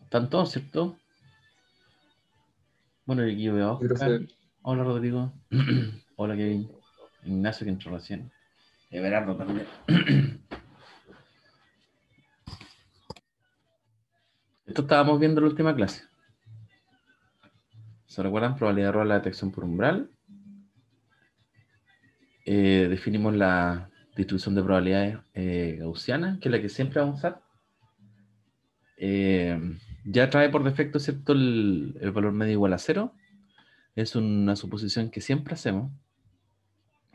¿Están todos, cierto? Bueno, y aquí veo a Sí, Oscar. profe. Hola, Rodrigo. Hola, Kevin. Ignacio, que entró recién. Everardo también. Esto estábamos viendo en la última clase. ¿Se recuerdan? Probabilidad de error de la detección por umbral. Definimos la distribución de probabilidades gaussiana, que es la que siempre vamos a usar. Eh, ya trae por defecto, ¿cierto? El valor medio igual a cero. Es una suposición que siempre hacemos.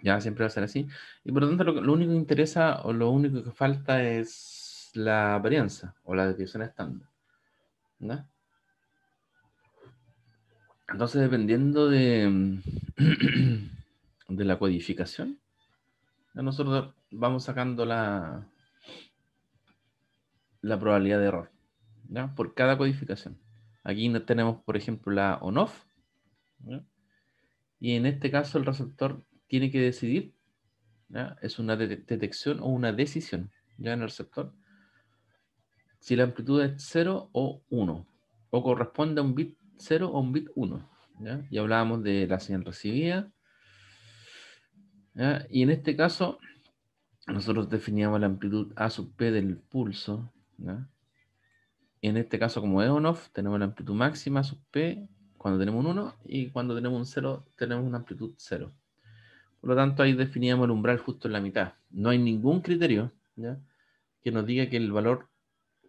Ya siempre va a ser así. Y por lo tanto, lo único que interesa o lo único que falta es la varianza o la desviación estándar. ¿No? Entonces, dependiendo de, de la codificación, ya nosotros vamos sacando la probabilidad de error, ¿ya? Por cada codificación. Aquí tenemos, por ejemplo, la on-off, ¿ya? Y en este caso el receptor tiene que decidir, ¿ya? Es una detección o una decisión, ¿ya? En el receptor, si la amplitud es 0 o 1, o corresponde a un bit 0 o un bit 1, ¿ya? Y hablábamos de la señal recibida, ¿ya? Y en este caso nosotros definíamos la amplitud A sub P del pulso, ¿ya? En este caso, como es on-off, tenemos la amplitud máxima sub P cuando tenemos un 1 y cuando tenemos un 0 tenemos una amplitud 0. Por lo tanto, ahí definíamos el umbral justo en la mitad. No hay ningún criterio, ¿ya? Que nos diga que el valor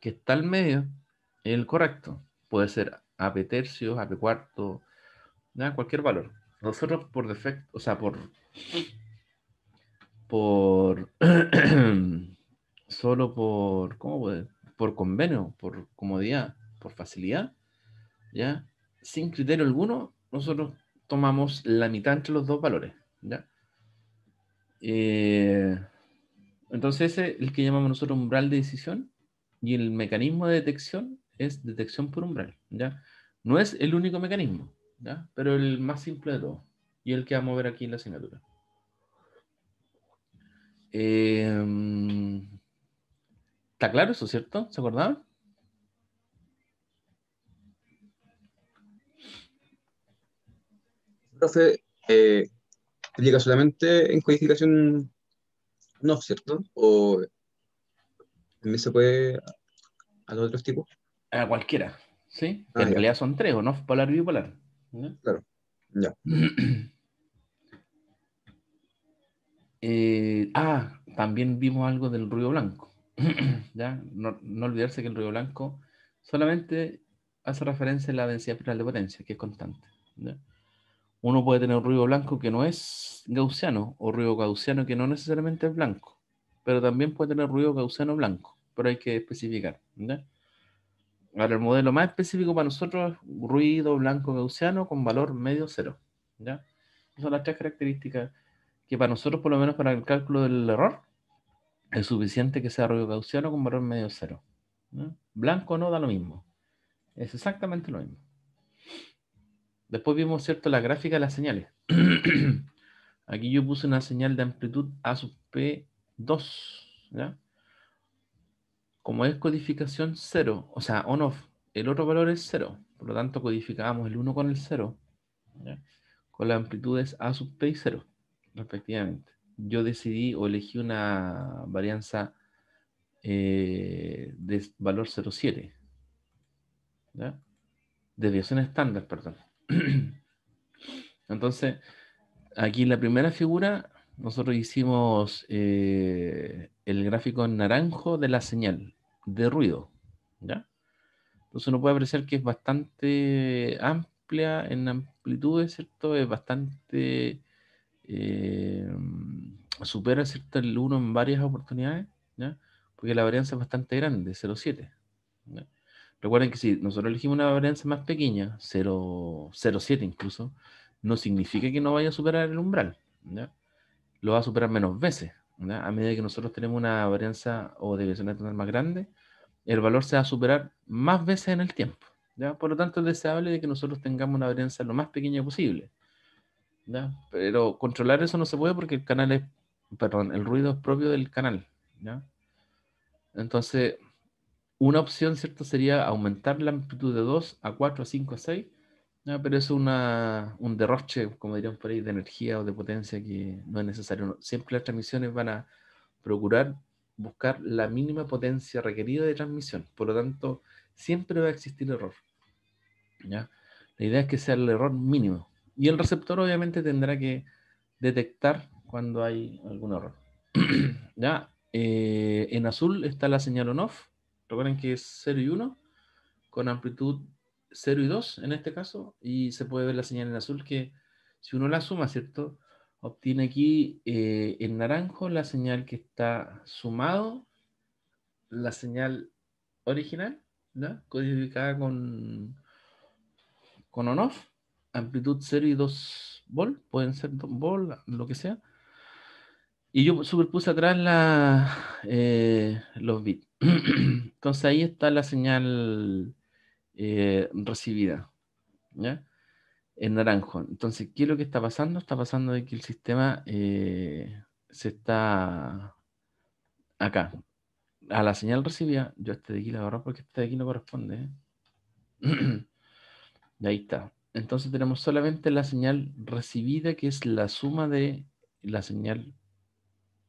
que está al medio es el correcto. Puede ser AP tercios, AP cuarto, ¿ya? Cualquier valor. Nosotros por defecto, o sea, por solo por, ¿cómo puede? Por convenio, por comodidad, por facilidad, ¿ya? Sin criterio alguno, nosotros tomamos la mitad entre los dos valores, ¿ya? Eh, entonces ese es el que llamamos nosotros umbral de decisión y el mecanismo de detección es detección por umbral, ¿ya? No es el único mecanismo, ¿ya? Pero el más simple de todos y el que vamos a ver aquí en la asignatura. ¿Está claro eso, cierto? ¿Se acordaban? Profe, aplica solamente en codificación no, ¿cierto? O también se puede a los otros tipos. A cualquiera, ¿sí? Que Ah, en ya, realidad son tres, ¿o no? Polar y bipolar. ¿Ya? claro. Ya. También vimos algo del ruido blanco. ¿Ya? No olvidarse que el ruido blanco solamente hace referencia a la densidad espiral de potencia, que es constante. ¿Ya? Uno puede tener ruido blanco que no es gaussiano, o ruido gaussiano que no necesariamente es blanco, pero también puede tener ruido gaussiano blanco, pero hay que especificar. ¿Ya? Ahora, el modelo más específico para nosotros es ruido blanco gaussiano con valor medio cero. ¿Ya? Son las tres características que para nosotros, por lo menos para el cálculo del error, es suficiente que sea ruido gaussiano con valor medio cero. ¿No? Blanco no da lo mismo. Es exactamente lo mismo. Después vimos, ¿cierto?, la gráfica de las señales. Aquí yo puse una señal de amplitud A sub P2. ¿Ya? Como es codificación cero, o sea, on-off, el otro valor es cero. Por lo tanto, codificamos el 1 con el cero, ¿ya? Con las amplitudes A sub P y cero, respectivamente. Yo decidí o elegí una varianza de valor 0,7, ¿ya? Desviación estándar, perdón. Entonces, aquí en la primera figura, nosotros hicimos el gráfico en naranjo de la señal de ruido, ¿ya? Entonces uno puede apreciar que es bastante amplia en amplitudes, ¿cierto? Es bastante... eh, supera, ¿cierto?, el uno en varias oportunidades, ¿ya? Porque la varianza es bastante grande, 0,7. ¿Ya? Recuerden que si nosotros elegimos una varianza más pequeña, 0,07 incluso, no significa que no vaya a superar el umbral, ¿ya? Lo va a superar menos veces, ¿ya? A medida que nosotros tenemos una varianza o desviación estándar más grande, el valor se va a superar más veces en el tiempo, ¿ya? Por lo tanto, es deseable de que nosotros tengamos una varianza lo más pequeña posible, ¿ya? Pero controlar eso no se puede porque el canal es, perdón, el ruido es propio del canal, ¿ya? Entonces, Una opción, ¿cierto? Sería aumentar la amplitud de 2 a 4 a 5 a 6, ¿ya? Pero es un derroche, como dirían por ahí, de energía o de potencia que no es necesario. Siempre las transmisiones van a procurar buscar la mínima potencia requerida de transmisión. Por lo tanto, siempre va a existir error, ¿ya? La idea es que sea el error mínimo. Y el receptor obviamente tendrá que detectar cuando hay algún error. ¿Ya? En azul está la señal on-off. Recuerden que es 0 y 1, con amplitud 0 y 2 en este caso. Y se puede ver la señal en azul que si uno la suma, ¿cierto? Obtiene aquí en naranjo la señal que está sumado, la señal original, ¿ya? Codificada con on-off, amplitud 0 y 2 volt, pueden ser 2 volt, lo que sea. Y yo superpuse atrás los bits. Entonces ahí está la señal recibida, ¿ya? En naranjo. Entonces, ¿qué es lo que está pasando? Está pasando de que el sistema se está acá. A la señal recibida, yo este de aquí la agarro porque este de aquí no corresponde, ¿eh? Y ahí está. Entonces tenemos solamente la señal recibida, que es la suma de la señal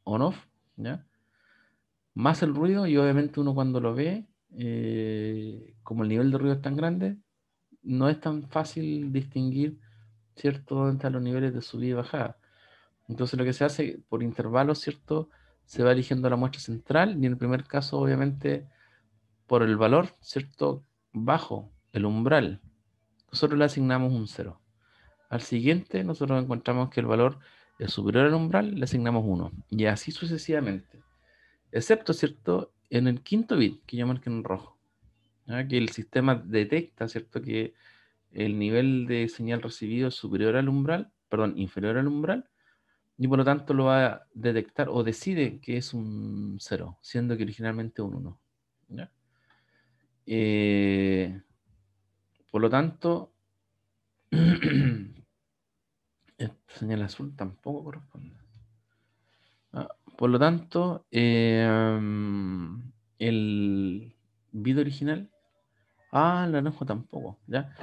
on-off, ¿ya? Más el ruido, y obviamente uno cuando lo ve, como el nivel de ruido es tan grande, no es tan fácil distinguir, ¿cierto?, dónde están los niveles de subida y bajada. Entonces lo que se hace por intervalos, ¿cierto? Se va eligiendo la muestra central y en el primer caso, obviamente, por el valor, ¿cierto? Bajo, el umbral, nosotros le asignamos un 0. Al siguiente, nosotros encontramos que el valor es superior al umbral, le asignamos 1. Y así sucesivamente. Excepto, ¿cierto? En el quinto bit, que yo marqué en rojo, ¿ya? Que el sistema detecta, ¿cierto? Que el nivel de señal recibido es superior al umbral, perdón, inferior al umbral, y por lo tanto lo va a detectar o decide que es un 0, siendo que originalmente un 1. ¿Ya? Eh, por lo tanto, esta señal azul tampoco corresponde. Ah, por lo tanto, el bit original, el naranjo tampoco, ¿ya?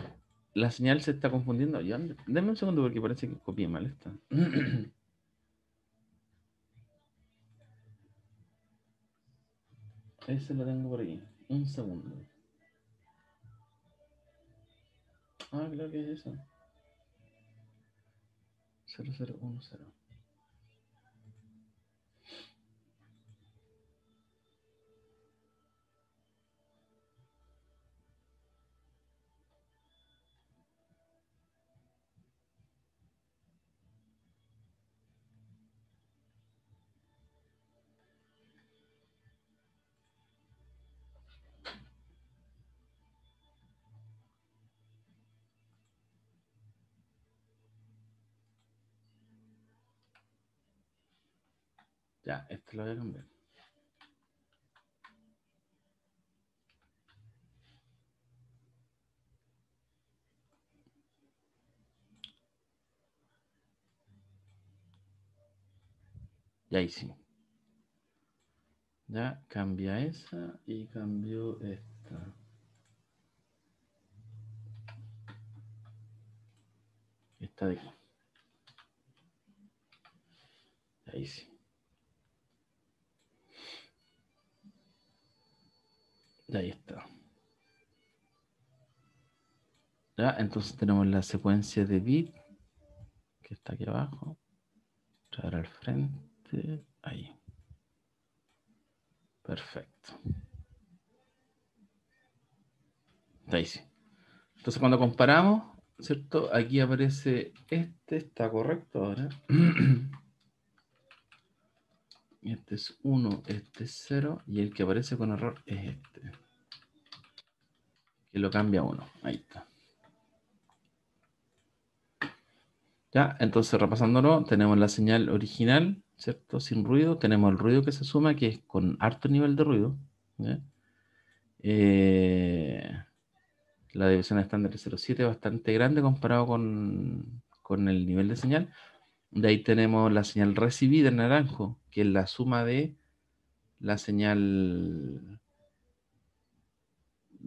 La señal se está confundiendo. Deme un segundo porque parece que copié mal esta. Ese lo tengo por ahí. Un segundo. Claro que es eso. 0010. Ya, este lo voy a cambiar. Y ahí sí. Ya cambia esa y cambio esta. Esta de aquí. Ahí sí. Y ahí está. Ya, entonces tenemos la secuencia de bit que está aquí abajo. Traer al frente. Ahí. Perfecto. Ahí sí. Entonces cuando comparamos, ¿cierto? Aquí aparece este, está correcto ahora. Este es 1, este es 0 y el que aparece con error es este, que lo cambia a 1. Ahí está. Ya, entonces repasándolo, tenemos la señal original, ¿cierto? Sin ruido. Tenemos el ruido que se suma, que es con harto nivel de ruido, ¿ya? Eh, la división estándar es 0,7, bastante grande comparado con el nivel de señal. De ahí tenemos la señal recibida en naranjo, que es la suma de la señal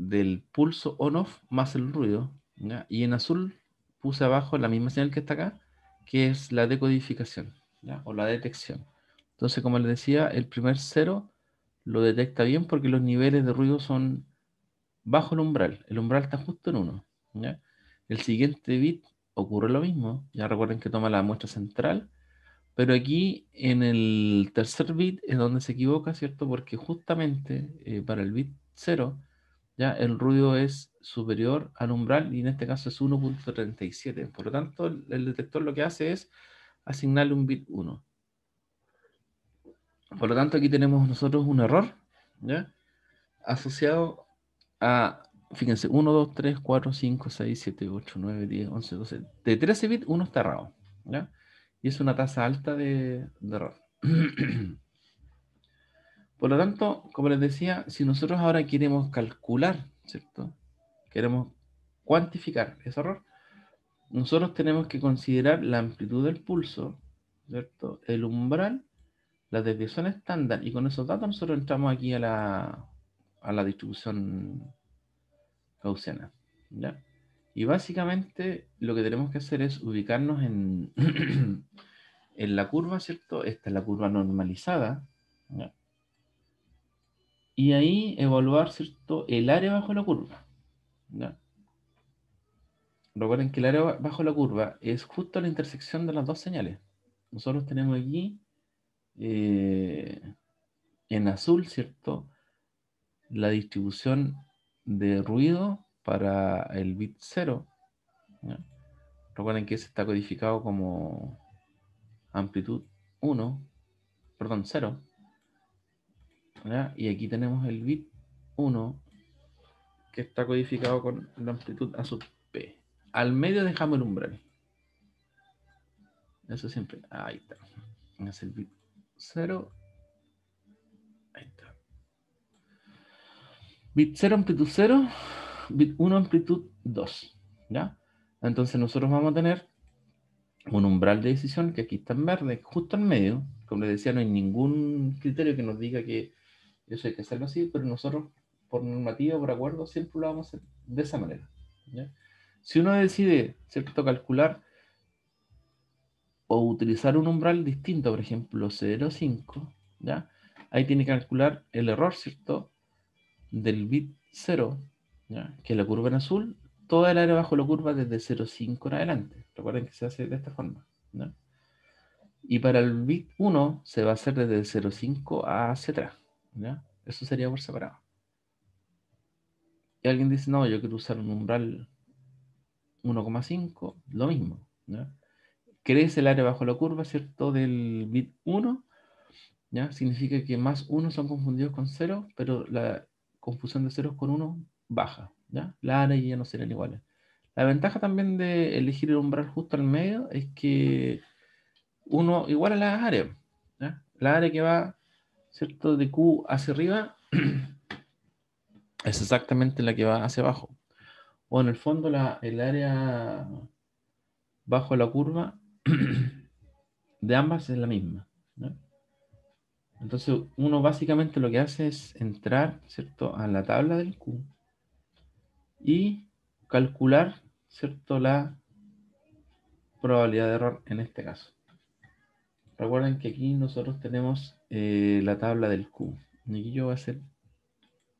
del pulso on-off más el ruido, ¿ya? Y en azul puse abajo la misma señal que está acá, que es la decodificación, ¿ya? O la detección. Entonces, como les decía, el primer cero lo detecta bien porque los niveles de ruido son bajo el umbral. El umbral está justo en 1, ¿ya? El siguiente bit ocurre lo mismo. Ya recuerden que toma la muestra central, pero aquí en el tercer bit es donde se equivoca, ¿cierto? Porque justamente para el bit cero, ya el ruido es superior al umbral y en este caso es 1.37. Por lo tanto, el detector lo que hace es asignarle un bit 1. Por lo tanto, aquí tenemos nosotros un error, ¿ya? Asociado a, fíjense, 1, 2, 3, 4, 5, 6, 7, 8, 9, 10, 11, 12. De 13 bits, uno está errado, ¿ya? Y es una tasa alta de error. Por lo tanto, como les decía, si nosotros ahora queremos calcular, ¿cierto? Queremos cuantificar ese error, nosotros tenemos que considerar la amplitud del pulso, ¿cierto? El umbral, la desviación estándar, y con esos datos nosotros entramos aquí a la distribución gaussiana, ¿ya? Y básicamente lo que tenemos que hacer es ubicarnos en, en la curva, ¿cierto? Esta es la curva normalizada, ¿ya? Y ahí evaluar, ¿cierto? El área bajo la curva, ¿ya? Recuerden que el área bajo la curva es justo la intersección de las dos señales. Nosotros tenemos aquí en azul, ¿cierto? La distribución de ruido para el bit 0, ¿ya? Recuerden que ese está codificado como amplitud 1, perdón, 0, ¿ya? Y aquí tenemos el bit 1 que está codificado con la amplitud A sub P. Al medio dejamos el umbral. Eso siempre. Ahí está. Es el bit 0. Ahí está. Bit 0, amplitud 0. Bit 1, amplitud 2. ¿Ya? Entonces nosotros vamos a tener un umbral de decisión que aquí está en verde, justo en medio. Como les decía, no hay ningún criterio que nos diga que eso hay que hacerlo así, pero nosotros, por normativa, por acuerdo, siempre lo vamos a hacer de esa manera, ¿ya? Si uno decide, ¿cierto?, calcular o utilizar un umbral distinto, por ejemplo, 0,5, ¿ya? Ahí tiene que calcular el error, ¿cierto?, del bit 0, ¿ya? Que la curva en azul, toda el área bajo la curva desde 0,5 en adelante. Recuerden que se hace de esta forma, ¿ya? Y para el bit 1 se va a hacer desde 0,5 hacia atrás, ¿ya? Eso sería por separado. Y alguien dice, no, yo quiero usar un umbral 1,5, lo mismo, ¿ya? Crece el área bajo la curva, ¿cierto? Del bit 1, ¿ya? Significa que más 1 son confundidos con 0, pero la confusión de ceros con 1 baja, ¿ya? La área ya no serán iguales. La ventaja también de elegir el umbral justo al medio es que uno igual a las áreas, ¿ya? La área que va, ¿cierto? De Q hacia arriba es exactamente la que va hacia abajo. O en el fondo el área bajo la curva de ambas es la misma, ¿no? Entonces uno básicamente lo que hace es entrar, ¿cierto?, a la tabla del Q y calcular, ¿cierto?, la probabilidad de error en este caso. Recuerden que aquí nosotros tenemos la tabla del Q. Y aquí yo voy a hacer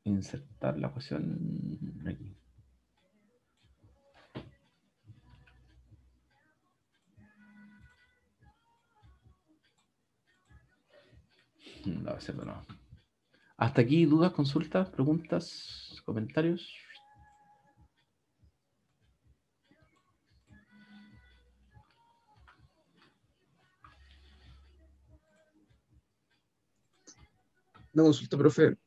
insertar la ecuación aquí. No, va a ser de nuevo. Hasta aquí, dudas, consultas, preguntas, comentarios. Una consulta, profe.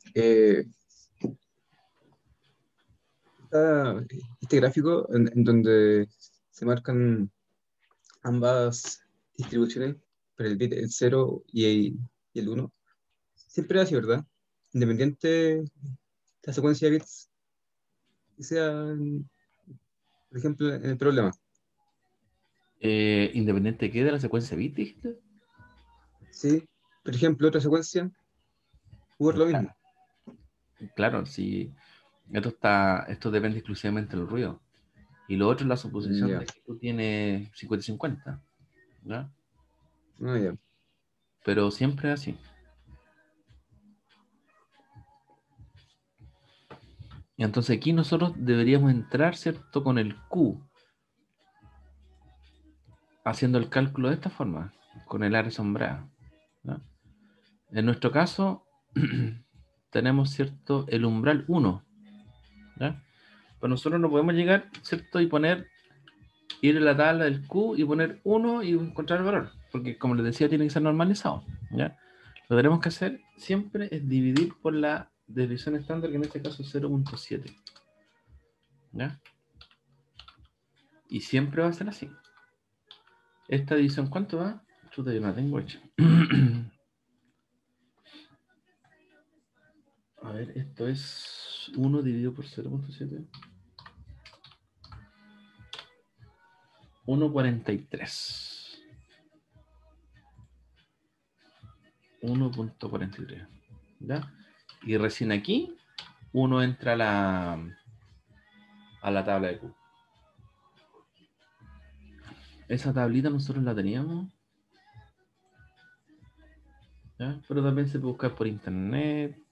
Este gráfico en donde se marcan ambas distribuciones para el bit el 0 y el 1, siempre es así, ¿verdad? Independiente de la secuencia de bits que sea, por ejemplo, en el problema. Independiente de qué de la secuencia bit, dijiste. Sí, por ejemplo, otra secuencia, jugar lo Claro, mismo. claro, sí. Esto depende exclusivamente del ruido. Y lo otro es la suposición Ya. de que tú tienes 50-50, ¿ya? Ah, ya. Pero siempre es así. Y entonces aquí nosotros deberíamos entrar, ¿cierto? Con el Q, haciendo el cálculo de esta forma, con el área sombrada, ¿ya? En nuestro caso, tenemos, ¿cierto? El umbral 1, ¿ya? Pero nosotros no podemos llegar, ¿cierto? Y ir a la tabla del Q y poner 1 y encontrar el valor. Porque, como les decía, tiene que ser normalizado, ¿ya? Lo que tenemos que hacer siempre es dividir por la desviación estándar, que en este caso es 0.7, ¿ya? Y siempre va a ser así. Esta división, ¿cuánto va? Chuta, yo no la tengo hecha. A ver, esto es 1 dividido por 0.7. 1.43. 1.43. ¿Ya? Y recién aquí uno entra a la tabla de Q. Esa tablita nosotros la teníamos, ¿ya? Pero también se puede buscar por internet,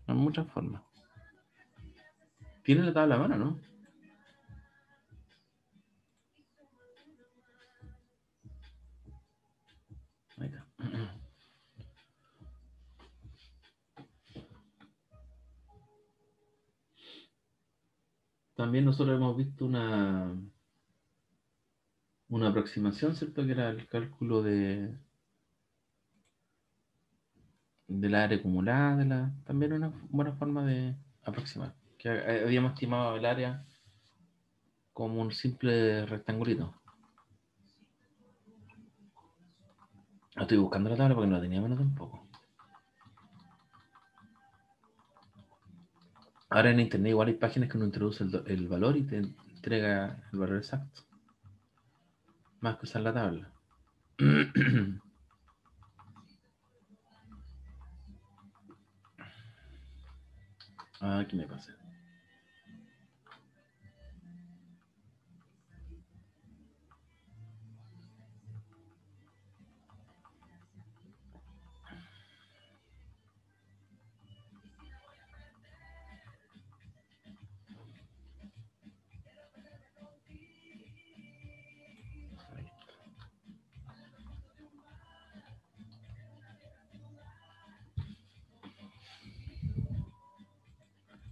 en muchas formas. ¿Tiene la tabla a mano, no? Ahí está. También nosotros hemos visto una aproximación, ¿cierto? Que era el cálculo del área acumulada, también una buena forma de aproximar. Que habíamos estimado el área como un simple rectangulito. Estoy buscando la tabla porque no la tenía menos tampoco. Ahora en internet igual hay páginas que uno introduce el valor y te entrega el valor exacto. Más que usar la tabla. Aquí me pasé.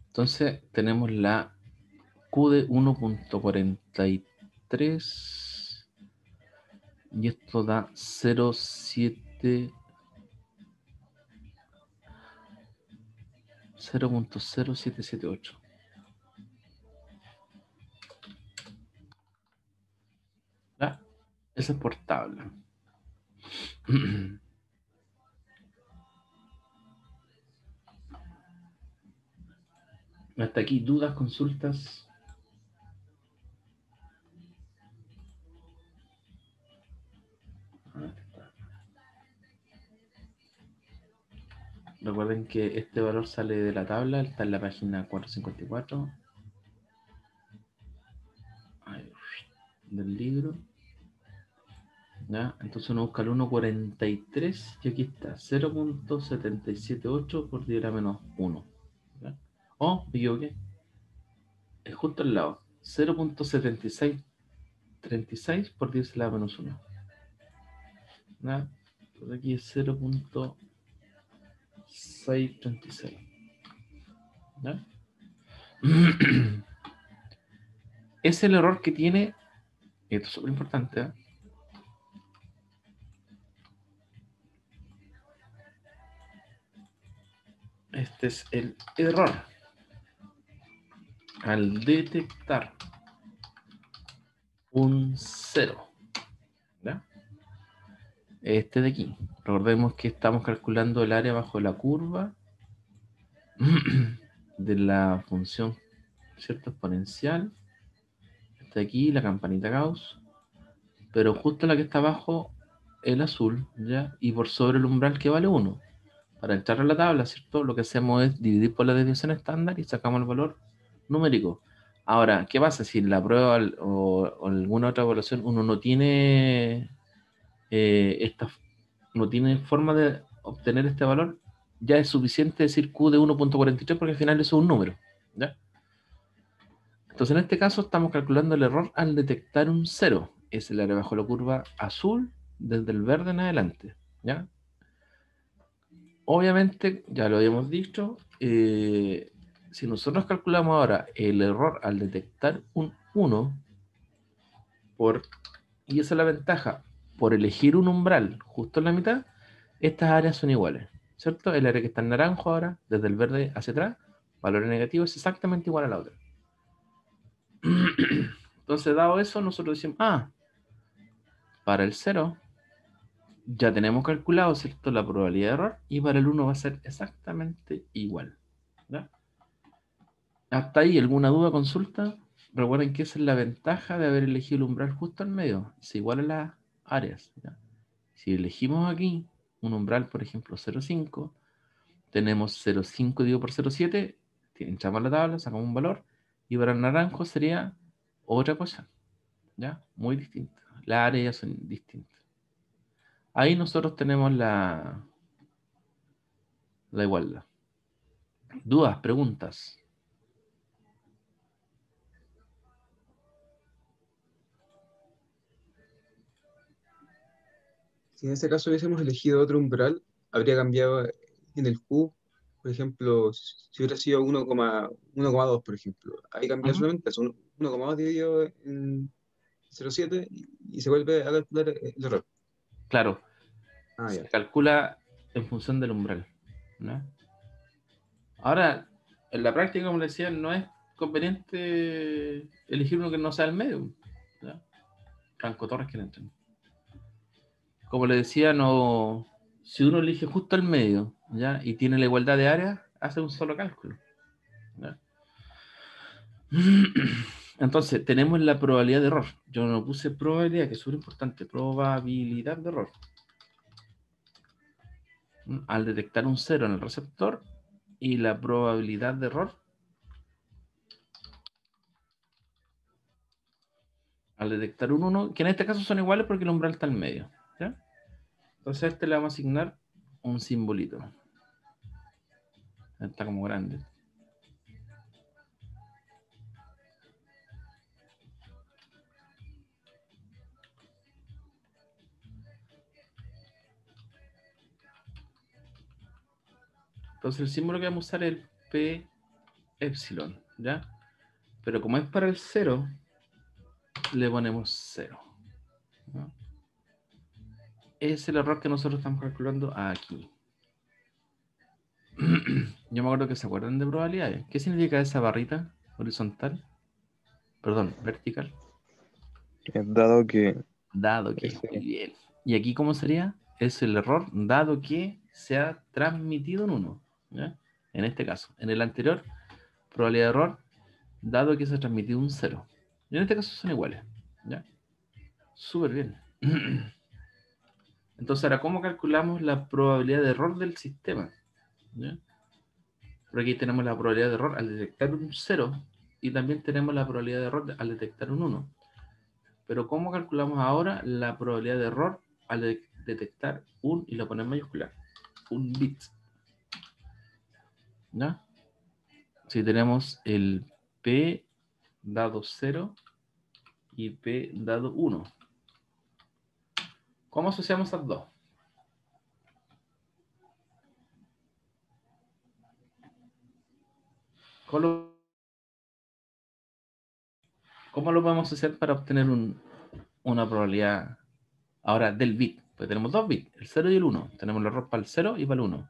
Entonces tenemos la Q de 1.43 y esto da 0.0778. ¿Ya? Eso es por tabla. Hasta aquí, dudas, consultas. Recuerden que este valor sale de la tabla, está en la página 454 del libro. ¿Ya? Entonces uno busca el 1.43 y aquí está, 0.778 por 10 a la menos 1. ¿Ya? Oh, me equivoqué. Es justo al lado, 0.7636 por 10 a la menos 1. ¿Ya? Entonces aquí es 0.636. ¿Ya? Es el error que tiene, esto es súper importante, ¿eh? Este es el error al detectar un 0. ¿Ya? Este de aquí. Recordemos que estamos calculando el área bajo la curva de la función, ¿cierto? Exponencial. Está aquí la campanita Gauss, pero justo la que está abajo, el azul, ¿ya? Y por sobre el umbral que vale 1. Para entrar a la tabla, ¿cierto? Lo que hacemos es dividir por la desviación estándar y sacamos el valor numérico. Ahora, ¿qué pasa si en la prueba o alguna otra evaluación uno no tiene no tiene forma de obtener este valor? Ya es suficiente decir Q de 1.43 porque al final eso es un número, ¿ya? Entonces en este caso estamos calculando el error al detectar un cero. Es el área bajo la curva azul desde el verde en adelante, ¿ya? Obviamente, ya lo habíamos dicho, si nosotros calculamos ahora el error al detectar un 1, y esa es la ventaja, por elegir un umbral justo en la mitad, estas áreas son iguales, ¿cierto? El área que está en naranjo ahora, desde el verde hacia atrás, valor negativo, es exactamente igual a la otra. Entonces, dado eso, nosotros decimos, para el 0 ya tenemos calculado, ¿cierto?, la probabilidad de error, y para el 1 va a ser exactamente igual, ¿ya? Hasta ahí, ¿alguna duda, consulta? Recuerden que esa es la ventaja de haber elegido el umbral justo al medio. Es igual a las áreas, ¿ya? Si elegimos aquí un umbral, por ejemplo, 0,5, tenemos 0,5 dividido por 0,7, echamos la tabla, sacamos un valor, y para el naranjo sería otra cosa, ¿ya? Muy distinta. Las áreas son distintas. Ahí nosotros tenemos la igualdad. ¿Dudas, preguntas? Si en este caso hubiésemos elegido otro umbral, habría cambiado en el Q, por ejemplo, si hubiera sido 1,2, por ejemplo. Ahí cambia Ujú. solamente eso, 1,2 dividido en 0,7 y se vuelve a calcular el error. Claro, Ah, se ya. calcula en función del umbral, ¿no? Ahora, en la práctica, como le decía, no es conveniente elegir uno que no sea el medio, ¿ya? Franco Torres que no entren. Como le decía, no, si uno elige justo el medio, ¿ya? Y tiene la igualdad de áreas, hace un solo cálculo, ¿ya? Entonces, tenemos la probabilidad de error. Yo no puse probabilidad, que es súper importante, probabilidad de error. Al detectar un cero en el receptor y la probabilidad de error al detectar un 1, que en este caso son iguales porque el umbral está en medio, ¿ya? Entonces a este le vamos a asignar un simbolito. Está como grande. Entonces el símbolo que vamos a usar es el P epsilon, ¿ya? Pero como es para el 0, le ponemos 0, ¿no? Es el error que nosotros estamos calculando aquí. Yo me acuerdo que se acuerdan de probabilidades. ¿Qué significa esa barrita horizontal? Perdón, vertical. Dado que Dado que, ese, muy bien. ¿Y aquí cómo sería? Es el error dado que se ha transmitido en 1, ¿ya? En este caso. En el anterior, probabilidad de error dado que se ha transmitido un 0. Y en este caso son iguales, ¿ya? Súper bien. Entonces, ahora, ¿cómo calculamos la probabilidad de error del sistema? ¿Ya? Por aquí tenemos la probabilidad de error al detectar un 0 y también tenemos la probabilidad de error al detectar un 1. Pero ¿cómo calculamos ahora la probabilidad de error al detectar un, y lo ponemos en mayúscula, un bit? ¿Ya? Si tenemos el P dado 0 y P dado 1. ¿Cómo asociamos esas dos? ¿Cómo lo podemos hacer para obtener una probabilidad ahora del bit? Pues tenemos dos bits, el 0 y el 1. Tenemos el error para el 0 y para el 1.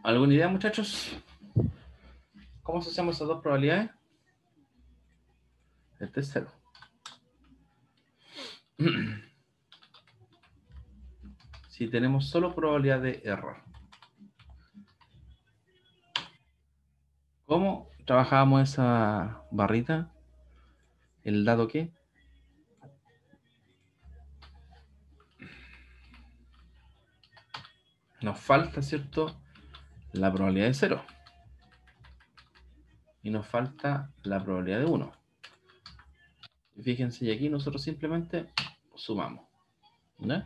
¿Alguna idea, muchachos? ¿Cómo asociamos esas dos probabilidades? Este es 0. Si tenemos solo probabilidad de error. ¿Cómo trabajábamos esa barrita? ¿El dado qué? Nos falta, ¿cierto? La probabilidad de 0. Y nos falta la probabilidad de 1. Y fíjense, y aquí nosotros simplemente sumamos. ¿No?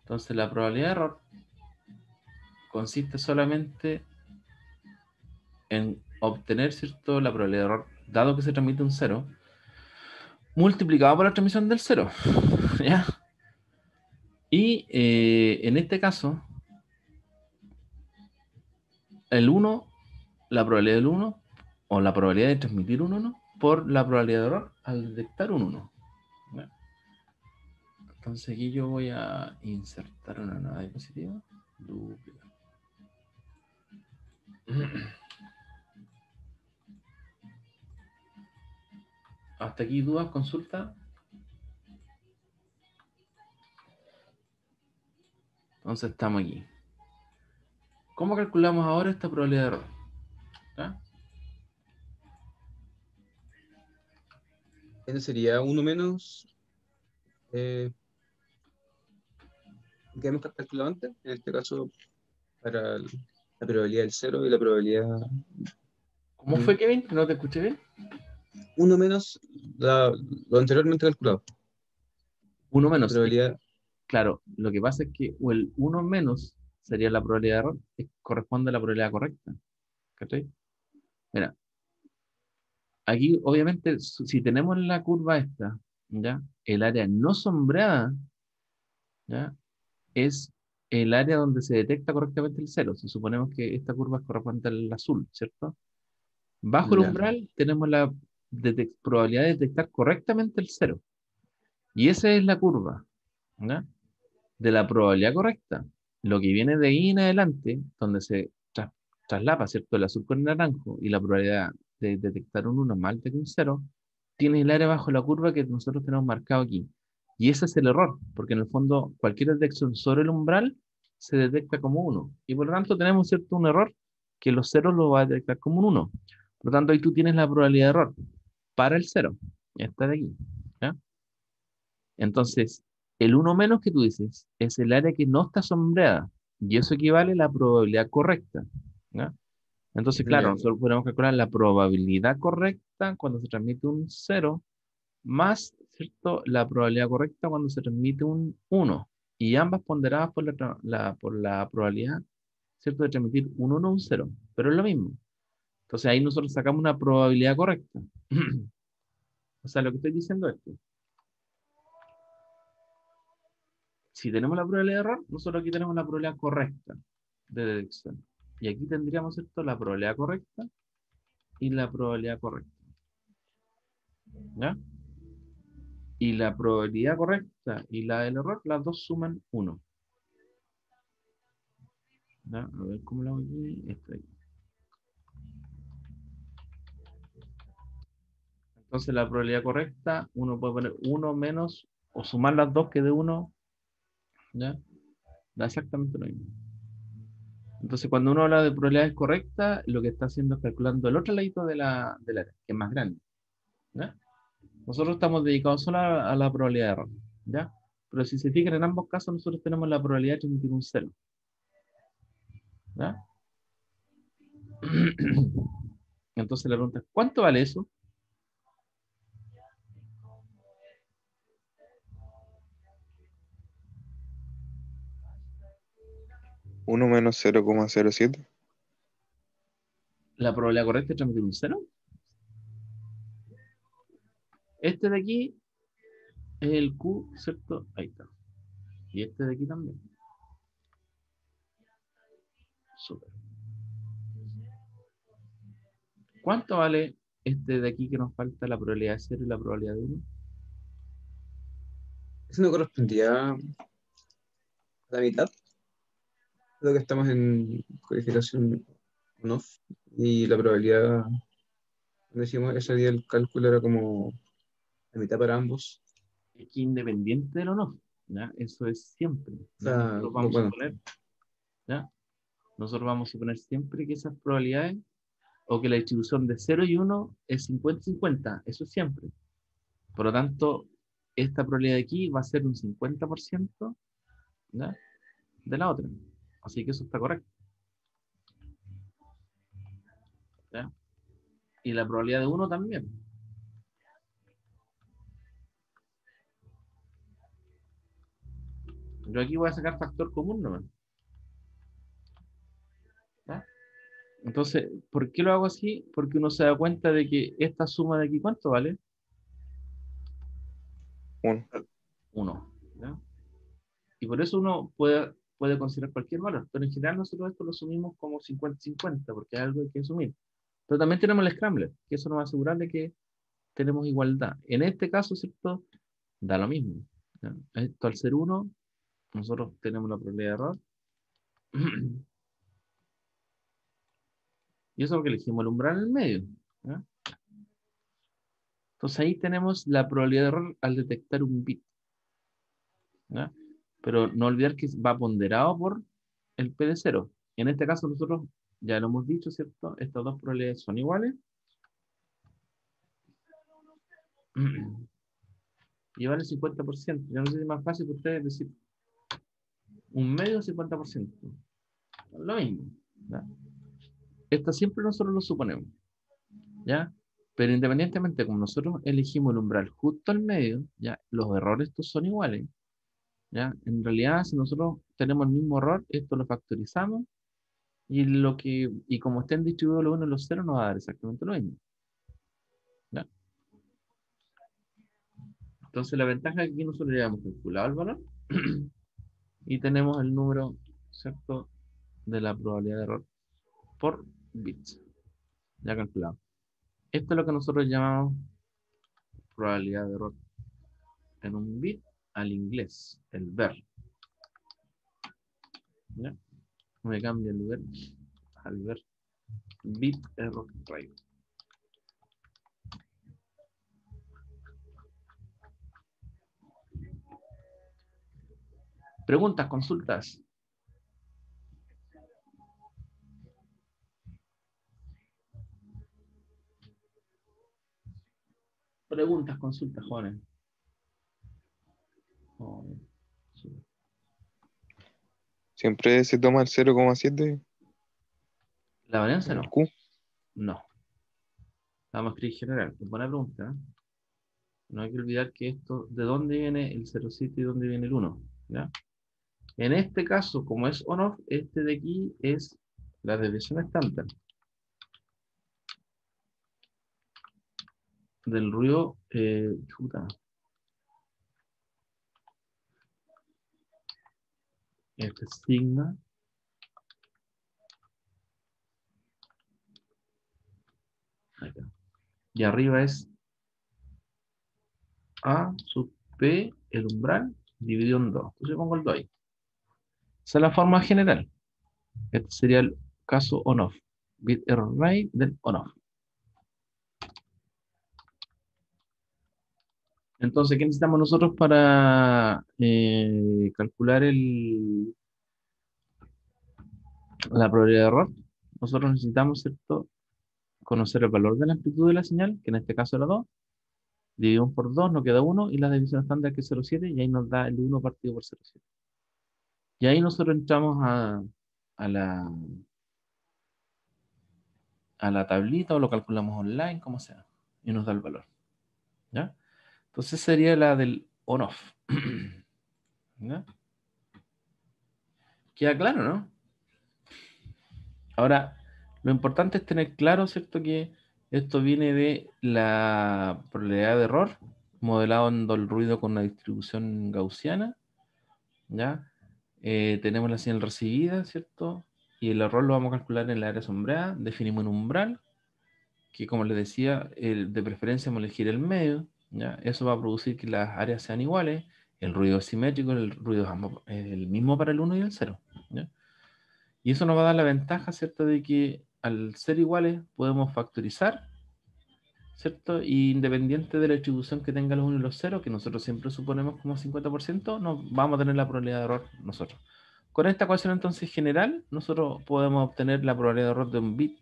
Entonces la probabilidad de error consiste solamente en obtener, ¿cierto?, la probabilidad de error, dado que se transmite un 0, multiplicado por la transmisión del 0. ¿Ya? Y en este caso, el 1, la probabilidad del 1, o la probabilidad de transmitir un 1, por la probabilidad de error al detectar un 1. ¿Ya? Entonces aquí yo voy a insertar una nueva diapositiva. Duplicado. Hasta aquí dudas, consultas. Entonces estamos aquí. ¿Cómo calculamos ahora esta probabilidad de error? ¿Ya? Este sería 1 menos, ¿qué hemos calculado antes? En este caso, para la probabilidad del 0 y la probabilidad ¿Cómo fue, Kevin? ¿No te escuché bien? 1 menos lo anteriormente calculado. Uno La menos. probabilidad, Claro, lo que pasa es que o el 1 menos sería la probabilidad de error, corresponde a la probabilidad correcta. ¿Cachai? Mira, aquí obviamente si tenemos la curva esta, ¿ya? El área no sombreada, ¿ya? Es el área donde se detecta correctamente el 0. Si suponemos que esta curva corresponde al azul, ¿cierto? Bajo el ya, umbral tenemos la probabilidad de detectar correctamente el 0. Y esa es la curva, ¿ya?, de la probabilidad correcta. Lo que viene de ahí en adelante, donde se traslapa, ¿cierto?, el azul con el naranjo y la probabilidad de detectar un 1 más alta que un 0, tiene el área bajo la curva que nosotros tenemos marcado aquí. Y ese es el error, porque en el fondo cualquier detección sobre el umbral se detecta como 1. Y por lo tanto tenemos, ¿cierto?, un error que los ceros lo va a detectar como un 1. Por lo tanto, ahí tú tienes la probabilidad de error para el 0. Esta de aquí. ¿Ya? Entonces, el 1 menos que tú dices es el área que no está sombreada. Y eso equivale a la probabilidad correcta. ¿Ya? Entonces, claro, ya. nosotros podemos calcular la probabilidad correcta cuando se transmite un 0 más, ¿cierto?, la probabilidad correcta cuando se transmite un 1. Y ambas ponderadas por por la probabilidad, ¿cierto?, de transmitir un 1 o un 0. Pero es lo mismo. Entonces ahí nosotros sacamos una probabilidad correcta. O sea, lo que estoy diciendo es que si tenemos la probabilidad de error, nosotros aquí tenemos la probabilidad correcta de detección. Y aquí tendríamos, ¿cierto?, la probabilidad correcta y la probabilidad correcta. ¿Ya? Y la probabilidad correcta y la del error, las dos suman 1. ¿Ya? A ver cómo lo hago aquí. Esto aquí. Entonces la probabilidad correcta, uno puede poner 1 menos, o sumar las dos que de 1, ¿ya? Da exactamente lo mismo. Entonces, cuando uno habla de probabilidades correctas, lo que está haciendo es calculando el otro ladito del área, que es más grande. ¿Ya? Nosotros estamos dedicados solo a la probabilidad de error. ¿Ya? Pero si se fijan, en ambos casos nosotros tenemos la probabilidad de transmitir un 0. ¿Ya? Entonces la pregunta es, ¿cuánto vale eso? Uno menos 0,07. La probabilidad correcta de transmitir un 0. Este de aquí es el Q, ¿cierto? Ahí está. Y este de aquí también. Súper. ¿Cuánto vale este de aquí que nos falta, la probabilidad de 0 y la probabilidad de 1? Eso no correspondía a la mitad. Creo que estamos en codificación on-off y la probabilidad, cuando decimos ese día el cálculo era como la mitad para ambos. Es que independiente de lo no, ¿ya? Eso es siempre, O ¿ya? sea, Nosotros vamos a bueno, suponer, ¿ya? Nosotros vamos a suponer siempre que esas probabilidades, o que la distribución de 0 y 1 es 50-50, eso es siempre. Por lo tanto, esta probabilidad de aquí va a ser un 50%, ¿ya? De la otra. Así que eso está correcto, ¿ya? Y la probabilidad de 1 también. Yo aquí voy a sacar factor común nomás, ¿ya? Entonces, ¿por qué lo hago así? Porque uno se da cuenta de que esta suma de aquí, ¿cuánto vale? 1. 1, ¿ya? Y por eso uno puede considerar cualquier valor, pero en general nosotros esto lo asumimos como 50-50, porque es algo que hay que asumir. Pero también tenemos el scrambler, que eso nos va a asegurar de que tenemos igualdad. En este caso, ¿cierto? Da lo mismo, ¿ya? Esto al ser 1, nosotros tenemos la probabilidad de error. Y eso porque elegimos el umbral en el medio, ¿ya? Entonces ahí tenemos la probabilidad de error al detectar un bit, ¿ya? Pero no olvidar que va ponderado por el P de 0. En este caso nosotros ya lo hemos dicho, ¿cierto? Estas dos probabilidades son iguales. Y vale 50%. Ya no sé si es más fácil para ustedes decir un medio o 50%. Lo mismo, ¿ya? Esto siempre nosotros lo suponemos, ¿ya? Pero independientemente, como nosotros elegimos el umbral justo al medio, ¿ya? Los errores estos son iguales, ¿ya? En realidad, si nosotros tenemos el mismo error, esto lo factorizamos y como estén distribuidos los 1 y los 0, nos va a dar exactamente lo mismo, ¿ya? Entonces, la ventaja es que aquí nosotros ya hemos calculado el valor y tenemos el número, ¿cierto? De la probabilidad de error por bits, ya calculado. Esto es lo que nosotros llamamos probabilidad de error en un bit al inglés, el ver, ¿ya? Me cambia el ver al ver, bit error rate. Preguntas, consultas. Preguntas, consultas, jóvenes. Oh, sí. Siempre se toma el 0,7 ¿La varianza en el no? Q. No. Vamos a escribir general. Es buena pregunta, ¿eh? No hay que olvidar que esto, ¿de dónde viene el 0,7 y dónde viene el 1? ¿Ya? En este caso, como es on-off, este de aquí es la desviación estándar del ruido. Chuta, este es sigma. Ahí está. Y arriba es A sub P, el umbral, dividido en 2. Entonces pongo el 2 ahí. Esa es la forma general. Este sería el caso on-off. Bit error rate del on-off. Entonces, ¿qué necesitamos nosotros para calcular la probabilidad de error? Nosotros necesitamos, ¿cierto?, conocer el valor de la amplitud de la señal, que en este caso era 2. Dividimos por 2, nos queda 1, y la división estándar que es 0,7, y ahí nos da el 1 partido por 0,7. Y ahí nosotros entramos a la, a la tablita o lo calculamos online, como sea, y nos da el valor, ¿ya? Entonces sería la del on-off. ¿Ya? Queda claro, ¿no? Ahora, lo importante es tener claro, ¿cierto?, que esto viene de la probabilidad de error, modelando el ruido con una distribución gaussiana, ¿ya? Tenemos la señal recibida, ¿cierto? Y el error lo vamos a calcular en la área sombreada, definimos un umbral, que como les decía, de preferencia vamos a elegir el medio, ¿ya? Eso va a producir que las áreas sean iguales, el ruido es simétrico, el ruido es el mismo para el 1 y el 0, ¿ya? Y eso nos va a dar la ventaja, ¿cierto? De que al ser iguales podemos factorizar, ¿cierto? Y independiente de la distribución que tenga los 1 y los 0, que nosotros siempre suponemos como 50%, no vamos a tener la probabilidad de error nosotros. Con esta ecuación entonces general, nosotros podemos obtener la probabilidad de error de un bit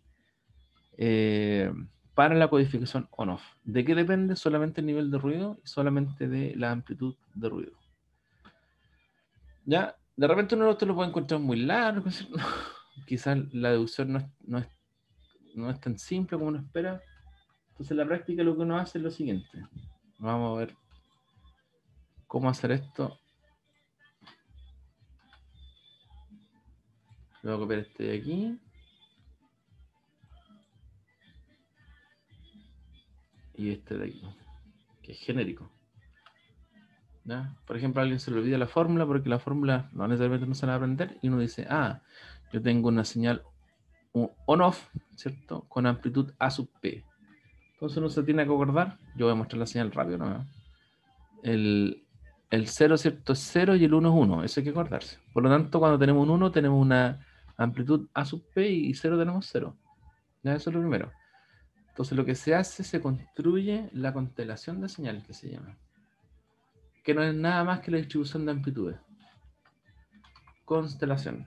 para la codificación on-off. ¿De qué depende? Solamente el nivel de ruido y solamente de la amplitud de ruido. Ya, de repente uno te lo puede encontrar muy largo, ¿cierto? Quizás la deducción no es tan simple como uno espera. Entonces, en la práctica lo que uno hace es lo siguiente. Vamos a ver cómo hacer esto. Voy a copiar este de aquí. Y este de aquí, que es genérico. ¿Ya? Por ejemplo, a alguien se le olvida la fórmula porque la fórmula no necesariamente no se la va a aprender y uno dice, ah, yo tengo una señal on-off, ¿cierto? Con amplitud A sub P. Entonces uno se tiene que acordar, yo voy a mostrar la señal rápido, ¿no? El 0, ¿cierto? Es 0 y el 1 es 1, eso hay que acordarse. Por lo tanto, cuando tenemos un 1, tenemos una amplitud A sub P y 0 tenemos 0. ¿Ya? Eso es lo primero. Entonces lo que se hace, se construye la constelación de señales, que se llama. Que no es nada más que la distribución de amplitudes. Constelación.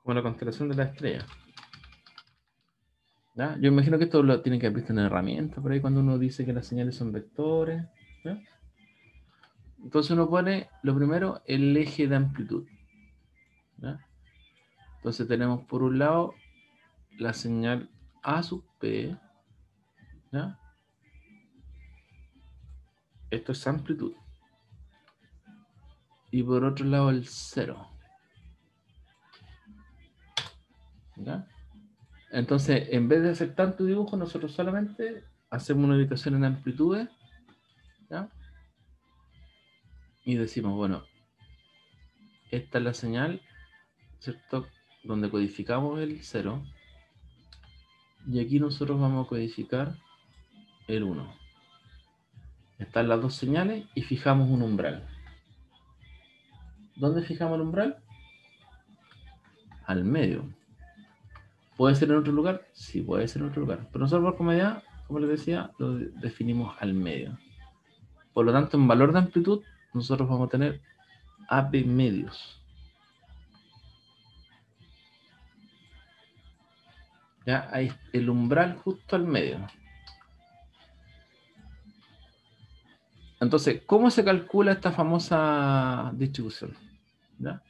Como la constelación de la estrella. ¿Ya? Yo imagino que esto lo tienen que haber visto en herramientas, por ahí cuando uno dice que las señales son vectores. ¿Ya? Entonces uno pone, lo primero, el eje de amplitud. ¿Ya? Entonces tenemos por un lado la señal A sub P. ¿Ya? Esto es amplitud. Y por otro lado el 0. ¿Ya? Entonces, en vez de hacer tanto dibujo, nosotros solamente hacemos una ubicación en amplitudes, ¿ya? Y decimos, bueno, esta es la señal, ¿cierto? Donde codificamos el 0. Y aquí nosotros vamos a codificar el 1. Están las dos señales y fijamos un umbral. ¿Dónde fijamos el umbral? Al medio. ¿Puede ser en otro lugar? Sí, puede ser en otro lugar. Pero nosotros por comodidad, como les decía, lo definimos al medio. Por lo tanto, en valor de amplitud, nosotros vamos a tener AP medios. Ya hay el umbral justo al medio. Entonces, ¿cómo se calcula esta famosa distribución? ¿Ya?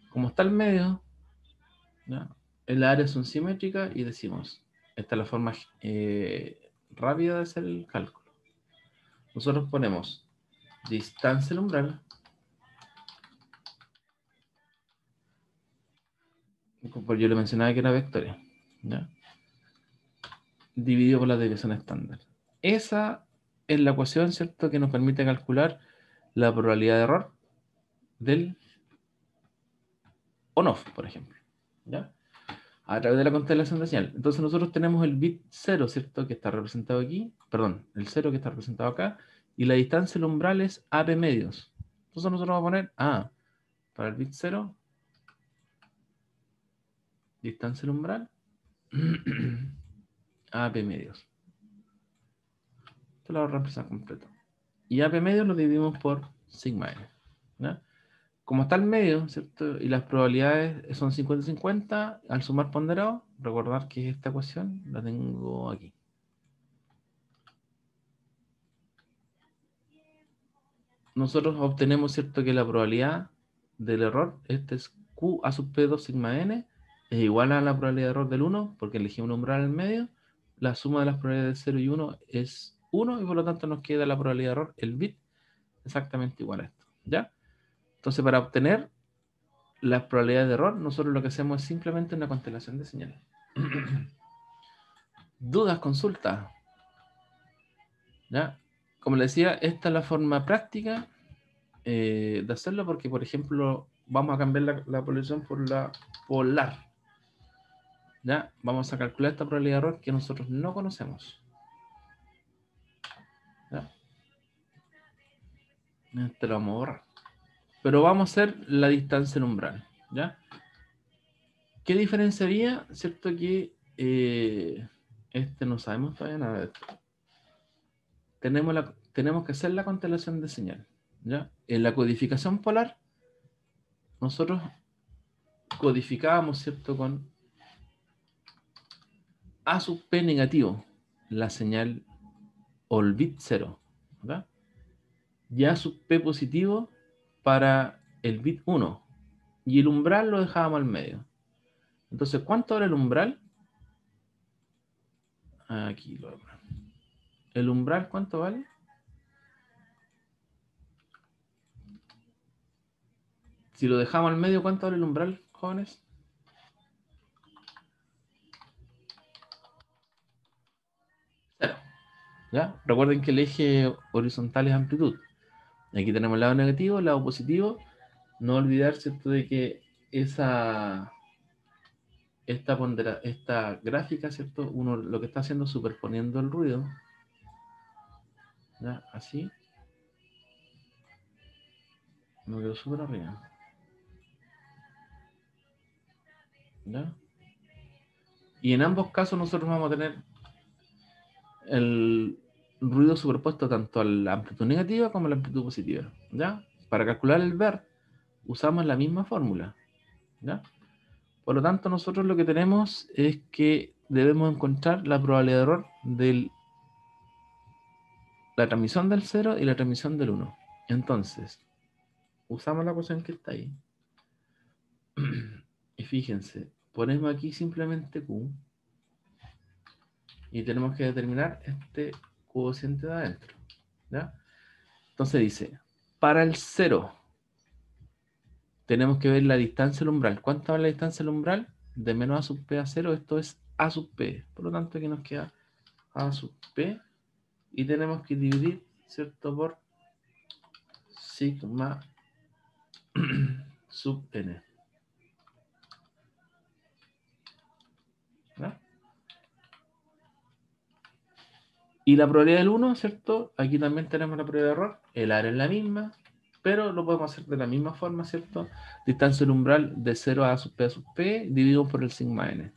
Como está al medio, ¿ya? El área son simétricas y decimos, esta es la forma rápida de hacer el cálculo. Nosotros ponemos distancia al umbral, como yo le mencionaba que era vectorial, ¿ya? Dividido por la desviación estándar. Esa es la ecuación, ¿cierto?, que nos permite calcular la probabilidad de error del on-off, por ejemplo, ¿ya? A través de la constelación de señal. Entonces nosotros tenemos el bit 0, ¿cierto?, que está representado aquí, perdón, el 0 que está representado acá, y la distancia del umbral es AP medios. Entonces nosotros vamos a poner, para el bit 0, distancia del umbral, AP medios. Esto lo voy a reemplazar completo. Y AP medios lo dividimos por sigma n, ¿ya? Como está al medio, ¿cierto? Y las probabilidades son 50-50, al sumar ponderado, recordar que esta ecuación la tengo aquí. Nosotros obtenemos, ¿cierto?, que la probabilidad del error, este es Q a sub P2 sigma n, es igual a la probabilidad de error del 1, porque elegimos un umbral al medio. La suma de las probabilidades de 0 y 1 es 1, y por lo tanto nos queda la probabilidad de error, el bit, exactamente igual a esto, ¿ya? Entonces, para obtener las probabilidades de error, nosotros lo que hacemos es simplemente una constelación de señales. ¿Dudas, consultas? ¿Ya? Como les decía, esta es la forma práctica de hacerlo, porque, por ejemplo, vamos a cambiar la polaridad por la polar. ¿Ya? Vamos a calcular esta probabilidad de error que nosotros no conocemos. ¿Ya? Este lo vamos a borrar. Pero vamos a hacer la distancia en umbral. ¿Ya? ¿Qué diferencia había? ¿Cierto que no sabemos todavía nada de esto? Tenemos que hacer la constelación de señal. ¿Ya? En la codificación polar, nosotros codificábamos, ¿cierto? Con A sub P negativo, la señal o el bit 0. ¿Verdad? Y A sub P positivo para el bit 1. Y el umbral lo dejábamos al medio. Entonces, ¿cuánto vale el umbral? Aquí lo vemos. ¿El umbral cuánto vale? Si lo dejamos al medio, ¿cuánto vale el umbral, jóvenes? 0. ¿Ya? Recuerden que el eje horizontal es amplitud. Aquí tenemos el lado negativo, el lado positivo. No olvidar, ¿cierto?, de que esta gráfica, ¿cierto? Uno lo que está haciendo es superponiendo el ruido. ¿Ya? Así. Me quedo súper arriba. ¿Ya? Y en ambos casos nosotros vamos a tener el ruido superpuesto tanto a la amplitud negativa como a la amplitud positiva. ¿Ya? Para calcular el ver usamos la misma fórmula. ¿Ya? Por lo tanto, nosotros lo que tenemos es que debemos encontrar la probabilidad de error de la transmisión del 0 y la transmisión del 1. Entonces, usamos la ecuación que está ahí. Y fíjense, ponemos aquí simplemente Q y tenemos que determinar este cociente de adentro. ¿Ya? Entonces dice, para el 0 tenemos que ver la distancia del umbral. ¿Cuánto vale la distancia del umbral? De menos A sub P a 0, esto es A sub P. Por lo tanto, aquí nos queda A sub P y tenemos que dividir, ¿cierto?, por sigma sub n. ¿No? Y la probabilidad del 1, ¿cierto? Aquí también tenemos la probabilidad de error. El área es la misma, pero lo podemos hacer de la misma forma, ¿cierto? Distancia del umbral de 0 a sub p dividido por el sigma n.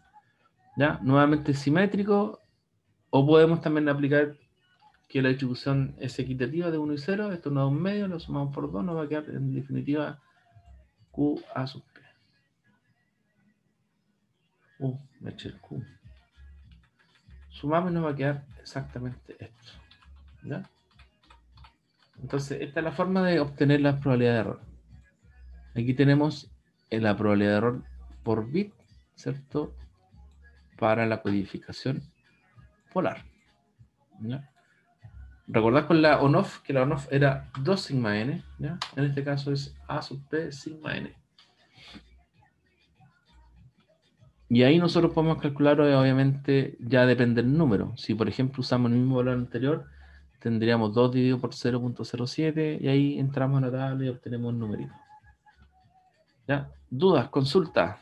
¿Ya? Nuevamente simétrico, o podemos también aplicar que la distribución es equitativa de 1 y 0. Esto nos da un medio, lo sumamos por 2, nos va a quedar en definitiva q a sub p. Me eché el q. Sumamos y nos va a quedar exactamente esto. ¿Ya? Entonces, esta es la forma de obtener la probabilidad de error. Aquí tenemos la probabilidad de error por bit, ¿cierto? Para la codificación polar. ¿Ya? Recordad con la on-off que la on-off era 2 sigma n. ¿Ya? En este caso es A sub P sigma n. Y ahí nosotros podemos calcular, obviamente, ya depende del número. Si, por ejemplo, usamos el mismo valor anterior, tendríamos 2 dividido por 0.07 y ahí entramos a la tabla y obtenemos un numerito. ¿Ya? ¿Dudas? Consultas.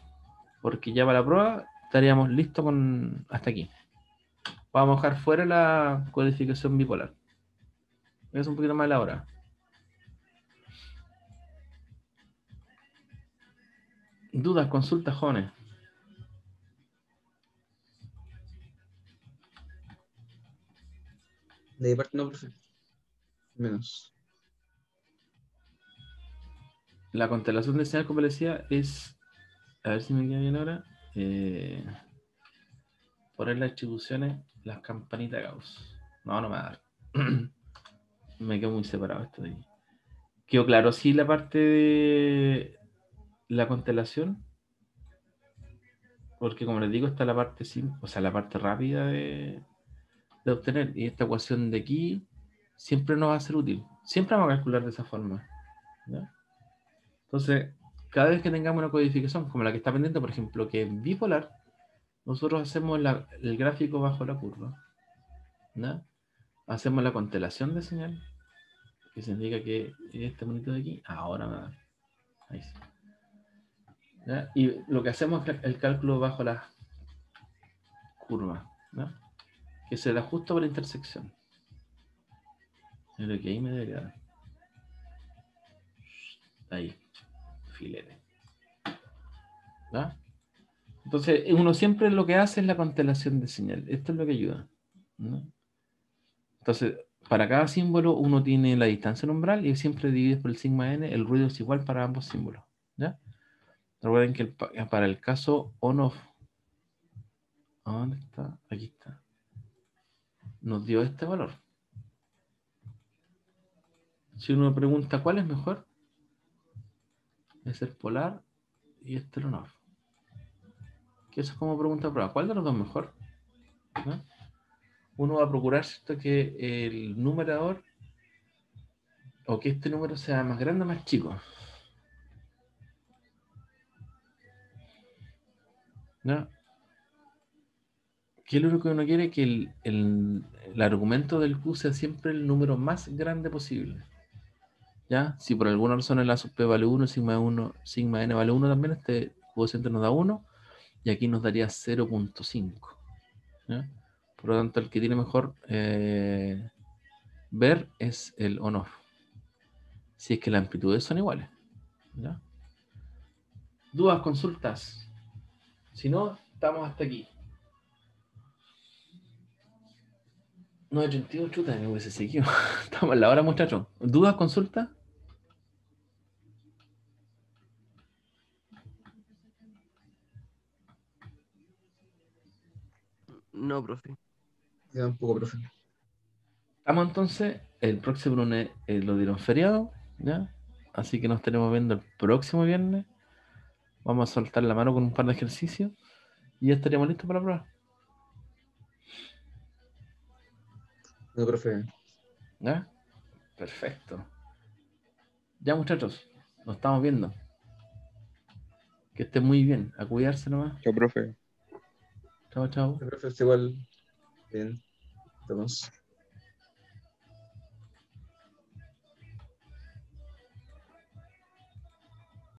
Porque ya para la prueba estaríamos listos con hasta aquí. Vamos a dejar fuera la codificación bipolar. Es un poquito más elaborada. ¿Dudas? Consultas, jóvenes? De mi parte no, profe. Menos. La constelación de señal, como les decía, es... A ver si me queda bien ahora. Poner las distribuciones, las campanitas Gauss. No, no me va a dar. Me quedo muy separado esto de ahí. Quedó claro, sí, la parte de la constelación. Porque como les digo, está la parte simple, o sea, la parte rápida de obtener. Y esta ecuación de aquí siempre nos va a ser útil. Siempre vamos a calcular de esa forma. ¿Ya? Entonces, cada vez que tengamos una codificación, como la que está pendiente, por ejemplo, que es bipolar, nosotros hacemos el gráfico bajo la curva. ¿Ya? Hacemos la constelación de señal, que significa que este monito de aquí, ahora me va a dar. Ahí sí. ¿Ya? Y lo que hacemos es el cálculo bajo la curva, ¿ya? Que se da justo por la intersección. Es lo que ahí me debe quedar. Ahí, filete. ¿Ya? Entonces, uno siempre lo que hace es la constelación de señal. Esto es lo que ayuda, ¿no? Entonces, para cada símbolo uno tiene la distancia en umbral y siempre divides por el sigma n, el ruido es igual para ambos símbolos. ¿Ya? Recuerden que para el caso on-off, ¿dónde está? Aquí está. Nos dio este valor. Si uno pregunta cuál es mejor, es el polar y este el on-off. Que eso es como pregunta a prueba. ¿Cuál de los dos es mejor? ¿No? Uno va a procurar, ¿cierto?, que el numerador o que este número sea más grande o más chico. ¿No? ¿Qué es lo que uno quiere? Que el argumento del Q sea siempre el número más grande posible. ¿Ya? Si por alguna razón el A sub P vale 1, sigma N vale 1 también, este cociente nos da 1 y aquí nos daría 0.5. ¿Ya? Por lo tanto, el que tiene mejor ver es el on-off. Si es que las amplitudes son iguales. ¿Ya? ¿Dudas, consultas? Si no, estamos hasta aquí. 9:32, chuta, me hubiese seguido. Estamos en la hora, muchachos. ¿Dudas, consultas? No, profe. Ya un poco, profe. Estamos entonces, el próximo lunes lo dieron feriado, ¿ya? Así que nos estaremos viendo el próximo viernes. Vamos a soltar la mano con un par de ejercicios y ya estaríamos listos para la prueba. No, profe. ¿Ya? Perfecto. Ya, muchachos, nos estamos viendo. Que estén muy bien. A cuidarse nomás. Chao, profe. Chao, chao. El profe es igual. Bien. Estamos.